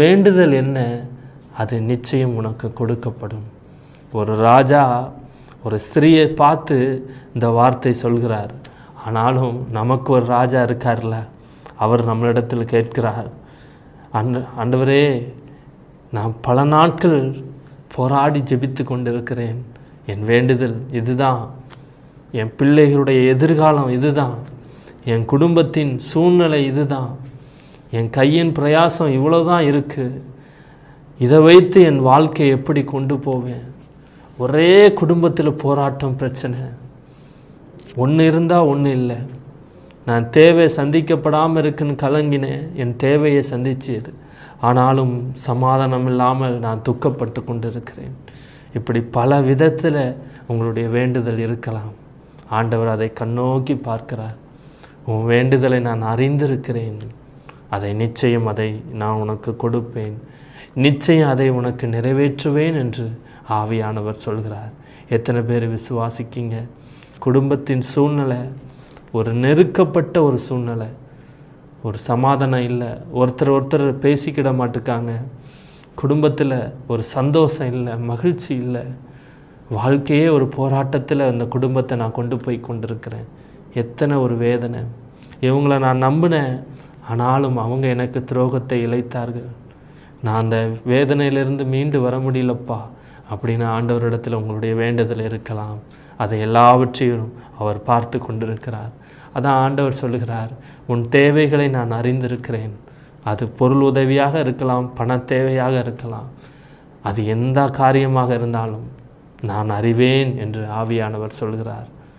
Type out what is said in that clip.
வேண்டுதல் என்ன, அது நிச்சயம் உனக்கு கொடுக்கப்படும். ஒரு ராஜா ஒரு ஸ்திரியை பார்த்து இந்த வார்த்தை சொல்கிறார். ஆனாலும் நமக்கு ஒரு ராஜா இருக்கார்ல, அவர் நம்மளிடத்தில் கேட்கிறார், ஆண்டவரே, நான் பல நாட்கள் போராடி ஜெபித்து கொண்டிருக்கிறேன். என் வேண்டுதல் இதுதான், என் பிள்ளைகளுடைய எதிர்காலம் இதுதான், என் குடும்பத்தின் சூழ்நிலை இதுதான், என் கையின் பிரயாசம் இவ்வளோதான் இருக்குது. இதை வைத்து என் வாழ்க்கையை எப்படி கொண்டு போவேன்? ஒரே குடும்பத்தில் போராட்டம், பிரச்சனை, ஒன்று இருந்தால் ஒன்று இல்லை. நான் தேவை சந்திக்கப்படாமல் இருக்குன்னு கலங்கினேன், என் தேவையை சந்திச்சீர். ஆனாலும் சமாதானம் இல்லாமல் நான் துக்கப்பட்டு கொண்டு இருக்கிறேன். இப்படி பல விதத்தில் உங்களுடைய வேண்டுதல் இருக்கலாம். ஆண்டவர் அதை கண்ணோக்கி பார்க்கிறார். உன் வேண்டுதலை நான் அறிந்திருக்கிறேன், அதை நிச்சயம் அதை நான் உனக்கு கொடுப்பேன், நிச்சயம் அதை உனக்கு நிறைவேற்றுவேன் என்று ஆவியானவர் சொல்கிறார். எத்தனை பேர் விசுவாசிக்கிங்க? குடும்பத்தின் சூழ்நிலை ஒரு நெருக்கப்பட்ட ஒரு சூழ்நிலை, ஒரு சமாதானம் இல்லை, ஒருத்தர் பேசிக்கிட மாட்டுக்காங்க, குடும்பத்தில் ஒரு சந்தோஷம் இல்லை, மகிழ்ச்சி இல்லை, வாழ்க்கையே ஒரு போராட்டத்தில் அந்த குடும்பத்தை நான் கொண்டு போய் கொண்டிருக்கிறேன். எத்தனை ஒரு வேதனை. இவங்களை நான் நம்பினேன், ஆனாலும் அவங்க எனக்கு துரோகத்தை இழைத்தார்கள். நான் அந்த வேதனையிலிருந்து மீண்டு வர முடியலப்பா அப்படின்னு ஆண்டவரிடத்தில் உங்களுடைய வேண்டுதல் இருக்கலாம். அதை எல்லாவற்றையும் அவர் பார்த்து கொண்டிருக்கிறார். அதான் ஆண்டவர் சொல்லுகிறார், உன் தேவைகளை நான் அறிந்திருக்கிறேன். அது பொருள் உதவியாக இருக்கலாம், பண தேவையாக இருக்கலாம், அது எந்த காரியமாக இருந்தாலும் நான் அறிவேன் என்று ஆவியானவர் சொல்கிறார்.